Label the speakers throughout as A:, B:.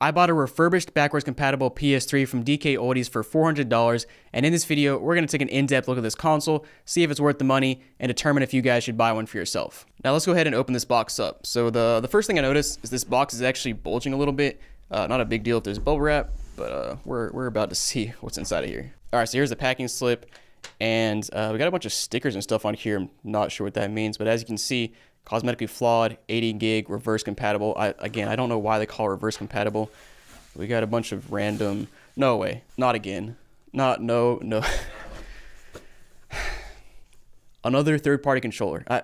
A: I bought a refurbished backwards compatible PS3 from DKOldies for $400, and in this video, we're going to take an in-depth look at this console, see if it's worth the money, and determine if you guys should buy one for yourself. Now let's go ahead and open this box up. So the first thing I noticed is this box is actually bulging a little bit. Not a big deal if there's bubble wrap, but we're about to see what's inside of here. All right, so here's the packing slip, and we got a bunch of stickers and stuff on here. I'm not sure what that means, but as you can see, cosmetically flawed, 80 gig, reverse compatible. I don't know why they call it reverse compatible. We got a bunch of random, no way, not again. No. Another third-party controller. I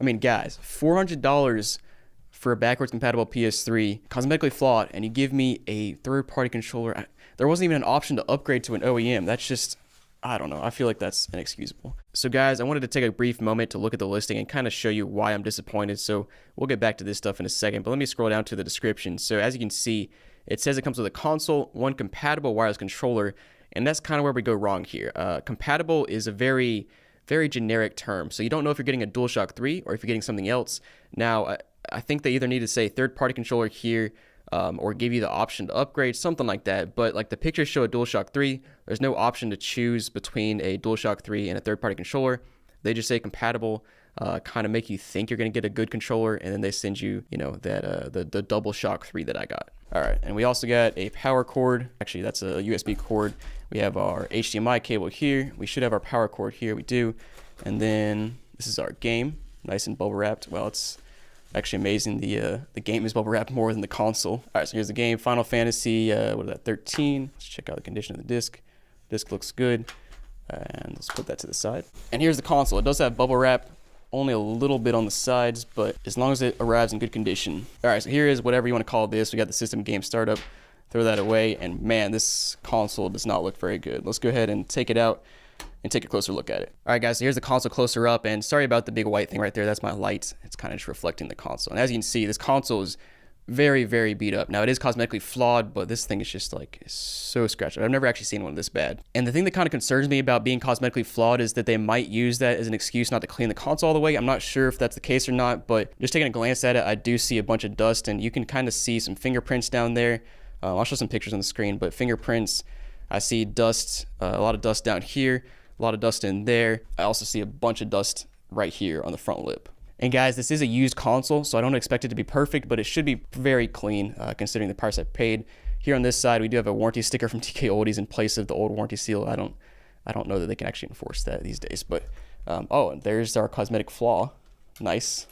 A: mean, guys, $400 for a backwards compatible PS3, cosmetically flawed, and you give me a third-party controller. There wasn't even an option to upgrade to an OEM. That's just, I don't know. I feel like that's inexcusable. So guys, I wanted to take a brief moment to look at the listing and kind of show you why I'm disappointed. So we'll get back to this stuff in a second, but let me scroll down to the description. So as you can see, it says it comes with a console, one compatible wireless controller, and that's kind of where we go wrong here. Compatible is a very generic term. So you don't know if you're getting a DualShock 3 or if you're getting something else. Now, I think they either need to say third-party controller here, or give you the option to upgrade, something like that. But like the pictures show a DualShock 3, there's no option to choose between a DualShock 3 and a third-party controller. They just say compatible, kind of make you think you're going to get a good controller, and then they send you, that the DualShock 3 that I got. All right, and we also got a power cord. Actually, that's a USB cord. We have our HDMI cable here. We should have our power cord here. We do. And then this is our game, nice and bubble wrapped. Well, it's actually amazing. The game is bubble wrapped more than the console. All right, so here's the game, Final Fantasy, 13. Let's check out the condition of the disc. Disc looks good, and let's put that to the side. And here's the console. It does have bubble wrap, only a little bit on the sides, but as long as it arrives in good condition. All right, so here is whatever you want to call this. We got the system game startup. Throw that away, and man, this console does not look very good. Let's go ahead and take it out and take a closer look at it. All right, guys, so here's the console closer up, and sorry about the big white thing right there. That's my light. It's kind of just reflecting the console. And as you can see, this console is very beat up. Now, it is cosmetically flawed, but this thing is just like so scratched up. I've never actually seen one this bad. And the thing that kind of concerns me about being cosmetically flawed is that they might use that as an excuse not to clean the console all the way. I'm not sure if that's the case or not, but just taking a glance at it, I do see a bunch of dust, and you can kind of see some fingerprints down there. I'll show some pictures on the screen, but fingerprints, I see dust, a lot of dust down here, a lot of dust in there. I also see a bunch of dust right here on the front lip. And guys, this is a used console, so I don't expect it to be perfect, but it should be very clean considering the price I paid. Here on this side, we do have a warranty sticker from DKOldies in place of the old warranty seal. I don't know that they can actually enforce that these days, but oh, and there's our cosmetic flaw. Nice.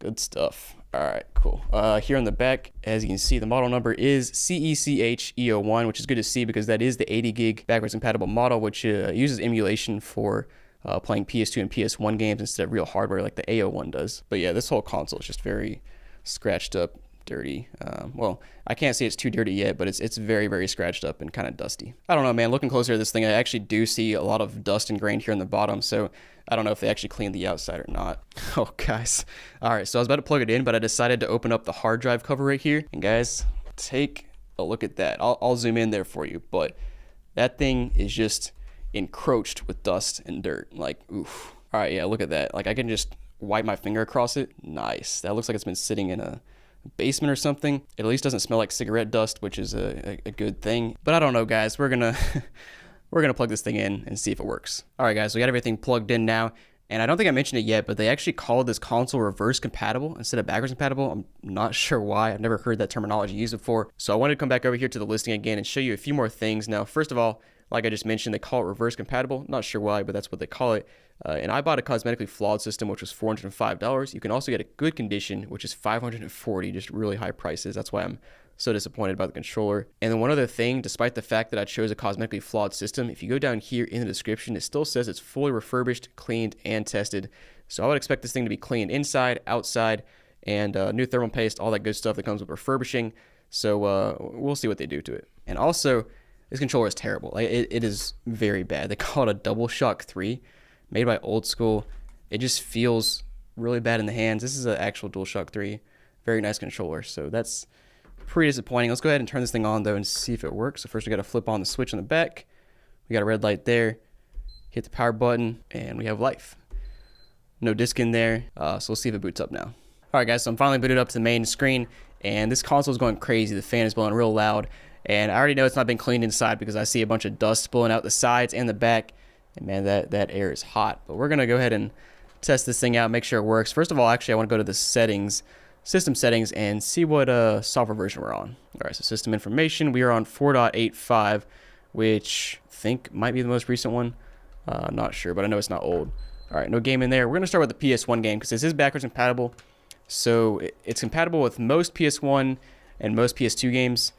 A: Good stuff. All right, cool. Here on the back, as you can see, the model number is CECH-E01, which is good to see because that is the 80 gig backwards compatible model, which uses emulation for playing PS2 and PS1 games instead of real hardware like the A01 does. But yeah, this whole console is just very scratched up, dirty. Well, I can't say it's too dirty yet, but it's very scratched up and kind of dusty. I don't know, man. Looking closer at this thing, I actually do see a lot of dust ingrained here on the bottom, so I don't know if they actually cleaned the outside or not. Oh, guys. All right, so I was about to plug it in, but I decided to open up the hard drive cover right here. And guys, take a look at that. I'll zoom in there for you, but that thing is just encroached with dust and dirt. Like, oof. All right, yeah, look at that. Like, I can just wipe my finger across it. Nice. That looks like it's been sitting in a basement or something. It at least doesn't smell like cigarette dust, which is a good thing. But I don't know, guys. We're gonna plug this thing in and see if it works. All right, guys, we got everything plugged in now. And I don't think I mentioned it yet, but they actually called this console reverse compatible instead of backwards compatible. I'm not sure why. I've never heard that terminology used before. So I wanted to come back over here to the listing again and show you a few more things. Now, first of all, like I just mentioned, they call it reverse compatible. Not sure why, but that's what they call it. And I bought a cosmetically flawed system, which was $405. You can also get a good condition, which is $540, just really high prices. That's why I'm so disappointed about the controller. And then one other thing, despite the fact that I chose a cosmetically flawed system, if you go down here in the description, it still says it's fully refurbished, cleaned, and tested. So I would expect this thing to be cleaned inside, outside, and new thermal paste, all that good stuff that comes with refurbishing. So we'll see what they do to it. And also, this controller is terrible. It is very bad. They call it a DualShock 3, made by Old School. It just feels really bad in the hands. This is an actual DualShock 3. Very nice controller. So that's pretty disappointing. Let's go ahead and turn this thing on, though, and see if it works. So first, we got to flip on the switch on the back. We got a red light there. Hit the power button, and we have life. No disc in there. So let's see if it boots up now. All right, guys, so I'm finally booted up to the main screen. and this console is going crazy. The fan is blowing real loud, and I already know it's not been cleaned inside because I see a bunch of dust blowing out the sides and the back, and man, that air is hot. But we're gonna go ahead and test this thing out, make sure it works. First of all, actually, I want to go to the settings, system settings, and see what software version we're on. All right, so system information, we are on 4.85, which I think might be the most recent one. I'm not sure, but I know it's not old. All right, no game in there. We're gonna start with the PS1 game because this is backwards compatible. So it's compatible with most PS1 and most PS2 games.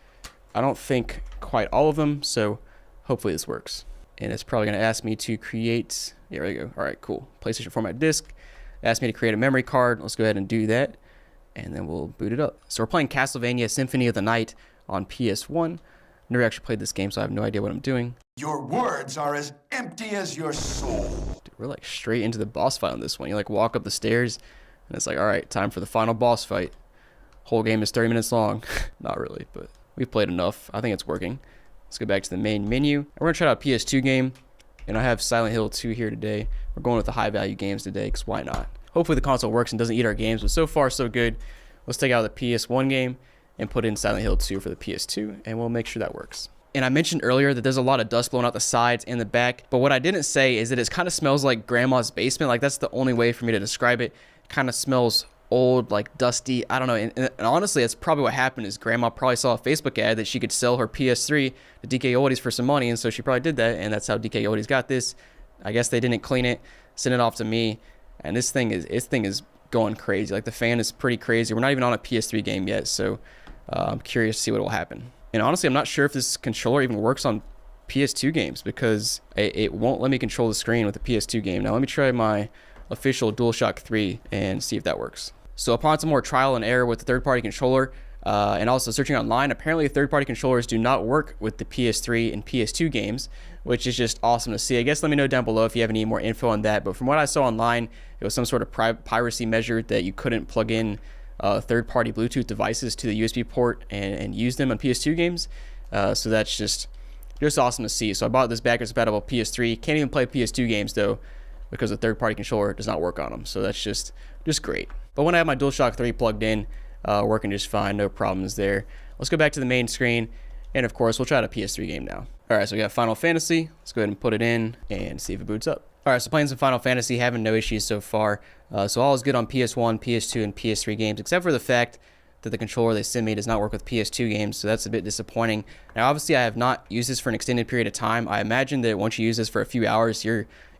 A: I don't think quite all of them, so hopefully this works. And it's probably gonna ask me to create, there we go. All right, cool. PlayStation format disk. Ask me to create a memory card. Let's go ahead and do that. And then we'll boot it up. So we're playing Castlevania Symphony of the Night on PS1. Never actually played this game, so I have no idea what I'm doing.
B: Your words are as empty as your soul.
A: Dude, we're like straight into the boss fight on this one. You like walk up the stairs, and it's like, all right, time for the final boss fight. Whole game is 30 minutes long. Not really, but we've played enough. I think it's working. Let's go back to the main menu. And we're gonna try out a PS2 game, and I have Silent Hill 2 here today. We're going with the high value games today, because why not? Hopefully the console works and doesn't eat our games, but so far so good. Let's take out the PS1 game and put in Silent Hill 2 for the PS2, and we'll make sure that works. And I mentioned earlier that there's a lot of dust blowing out the sides and the back, but what I didn't say is that it kind of smells like grandma's basement. Like, that's the only way for me to describe it. It kind of smells old, like dusty. I don't know. And honestly, that's probably what happened is grandma probably saw a Facebook ad that she could sell her PS3 to DKOldies for some money, and so she probably did that, and that's how DKOldies got this. I guess they didn't clean it, send it off to me, and this thing is going crazy. Like, the fan is pretty crazy. We're not even on a PS3 game yet, so I'm curious to see what will happen. And honestly, I'm not sure if this controller even works on PS2 games because it won't let me control the screen with the PS2 game. Now let me try my official DualShock 3 and see if that works. So upon some more trial and error with the third-party controller and also searching online, apparently third-party controllers do not work with the PS3 and PS2 games, which is just awesome to see. I guess let me know down below if you have any more info on that. But from what I saw online, it was some sort of piracy measure that you couldn't plug in third-party Bluetooth devices to the USB port and use them on PS2 games. So that's just awesome to see. So I bought this backwards compatible PS3. Can't even play PS2 games though because the third-party controller does not work on them. So that's just great. But when I have my DualShock 3 plugged in, working just fine, no problems there. Let's go back to the main screen, and of course we'll try out a PS3 game now. All right, so we got Final Fantasy. Let's go ahead and put it in and see if it boots up. All right, so playing some Final Fantasy, having no issues so far. So all is good on PS1, PS2, and PS3 games, except for the fact that the controller they sent me does not work with PS2 games, so that's a bit disappointing. Now, obviously, I have not used this for an extended period of time. I imagine that once you use this for a few hours,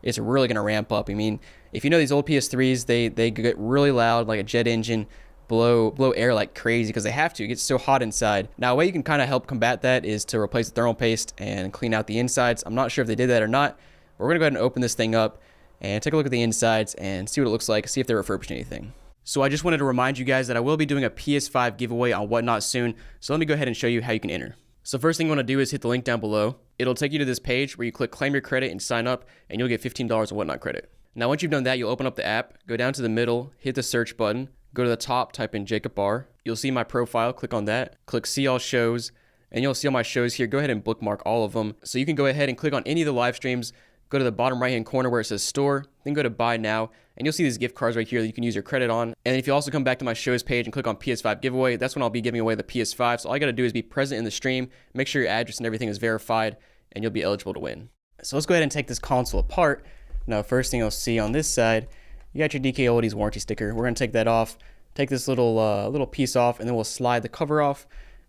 A: it's really going to ramp up. I mean, if you know these old PS3s, they get really loud, like a jet engine, blow air like crazy because they have to. It gets so hot inside. Now, a way you can kind of help combat that is to replace the thermal paste and clean out the insides. I'm not sure if they did that or not. We're going to go ahead and open this thing up and take a look at the insides and see what it looks like, see if they're refurbished anything. So I just wanted to remind you guys that I will be doing a PS5 giveaway on Whatnot soon. So let me go ahead and show you how you can enter. So first thing you want to do is hit the link down below. It'll take you to this page where you click claim your credit and sign up, and you'll get $15 of Whatnot credit. Now once you've done that, you'll open up the app, go down to the middle, hit the search button, go to the top, type in Jacob Barr. You'll see my profile, click on that, click see all shows, and you'll see all my shows here. Go ahead and bookmark all of them. So you can go ahead and click on any of the live streams, go to the bottom right hand corner where it says store, then go to buy now, and you'll see these gift cards right here that you can use your credit on. And if you also come back to my shows page and click on PS5 giveaway, that's when I'll be giving away the PS5. So all you gotta do is be present in the stream, make sure your address and everything is verified, and you'll be eligible to win. So let's go ahead and take this console apart. Now, first thing you'll see on this side, you got your DKOldies warranty sticker. We're gonna take that off, take this little piece off, and then we'll slide the cover off,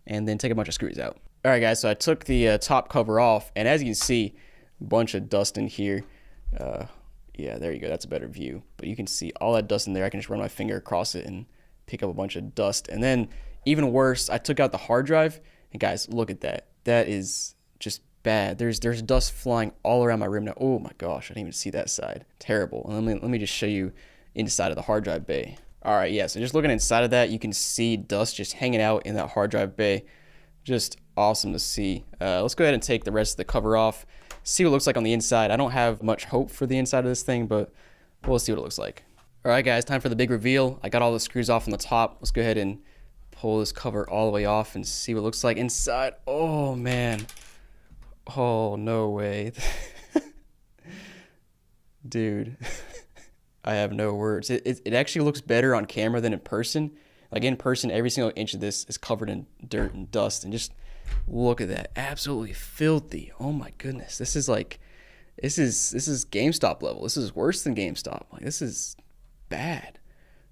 A: and then take a bunch of screws out. All right, guys, so I took the top cover off, and as you can see, a bunch of dust in here. Yeah, there you go. That's a better view. But you can see all that dust in there. I can just run my finger across it and pick up a bunch of dust. And then, even worse, I took out the hard drive. And guys, look at that. That is just bad. There's dust flying all around my room now. Oh my gosh, I didn't even see that side. Terrible. And let me just show you inside of the hard drive bay. All right, yeah. So just looking inside of that, you can see dust just hanging out in that hard drive bay. Just awesome to see. Let's go ahead and take the rest of the cover off. See what it looks like on the inside. I don't have much hope for the inside of this thing, but we'll see what it looks like. All right, guys, time for the big reveal. I got all the screws off on the top. Let's go ahead and pull this cover all the way off and see what it looks like inside. Oh, man. Oh, no way. Dude, I have no words. It actually looks better on camera than in person. Like in person, every single inch of this is covered in dirt and dust, and just look at that, absolutely filthy. Oh my goodness, this is GameStop level. This is worse than GameStop. Like, this is bad,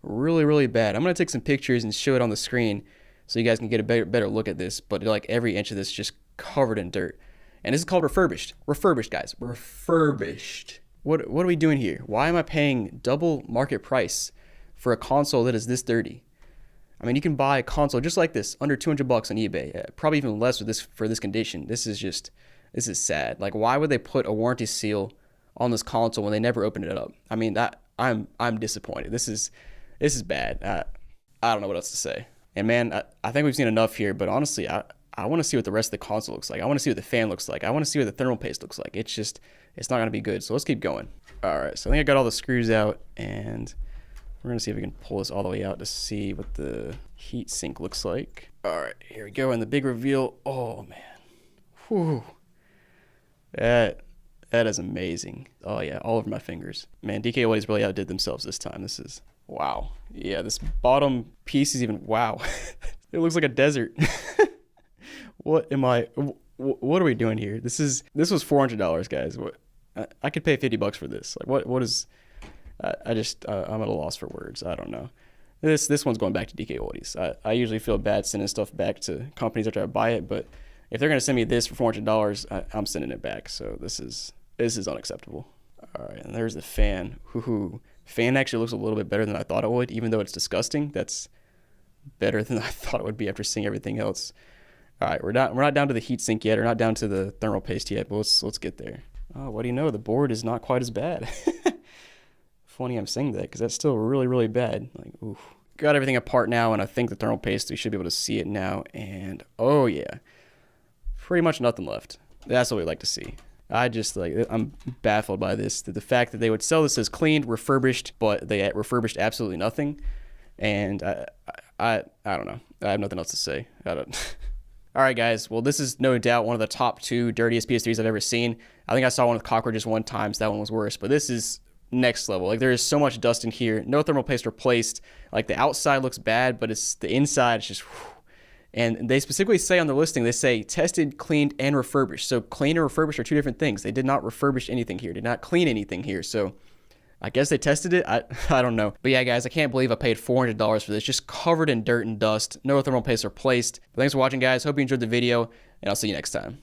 A: really, really bad. I'm gonna take some pictures and show it on the screen so you guys can get a better look at this. But like every inch of this is just covered in dirt, and this is called refurbished. Refurbished, guys, refurbished. What are we doing here? Why am I paying double market price for a console that is this dirty? I mean, you can buy a console just like this under $200 on eBay, probably even less with this for this condition. This is sad. Like, why would they put a warranty seal on this console when they never opened it up? I mean, I'm disappointed. This is bad. I don't know what else to say. And man, I think we've seen enough here. But honestly, I want to see what the rest of the console looks like. I want to see what the fan looks like. I want to see what the thermal paste looks like. It's not gonna be good. So let's keep going. All right. So I think I got all the screws out, and we're gonna see if we can pull this all the way out to see what the heat sink looks like. All right, here we go. And the big reveal. Oh man. Whew. That is amazing. Oh yeah, all over my fingers. Man, DKOldies really outdid themselves this time. This is, wow. Yeah, this bottom piece is even, wow. It looks like a desert. What are we doing here? This was $400, guys. I could pay $50 for this. Like, what is, I'm at a loss for words. I don't know. This one's going back to DKOldies. I usually feel bad sending stuff back to companies after I buy it, but if they're gonna send me this for $400, I'm sending it back. So this is unacceptable. All right, and there's the fan. Fan actually looks a little bit better than I thought it would, even though it's disgusting. That's better than I thought it would be after seeing everything else. All right, we're not down to the heat sink yet, or not down to the thermal paste yet, but let's get there. Oh, what do you know? The board is not quite as bad. Funny I'm saying that, because that's still really, really bad. Like, oof. Got everything apart now, and I think the thermal paste, we should be able to see it now. And oh yeah, pretty much nothing left. That's what we like to see. I'm baffled by this. The fact that they would sell this as cleaned, refurbished, but they refurbished absolutely nothing. And I don't know. I have nothing else to say. I don't. All right, guys. Well, this is no doubt one of the top 2 dirtiest PS3s I've ever seen. I think I saw one with cockroaches one time, so that one was worse. But this is next level. Like, there is so much dust in here. No thermal paste replaced. Like, the outside looks bad, but it's the inside. It's just. Whew. And they specifically say on the listing, they say tested, cleaned, and refurbished. So clean and refurbished are 2 different things. They did not refurbish anything here, did not clean anything here. So I guess they tested it. I don't know. But yeah, guys, I can't believe I paid $400 for this, just covered in dirt and dust. No thermal paste replaced. But thanks for watching, guys. Hope you enjoyed the video, and I'll see you next time.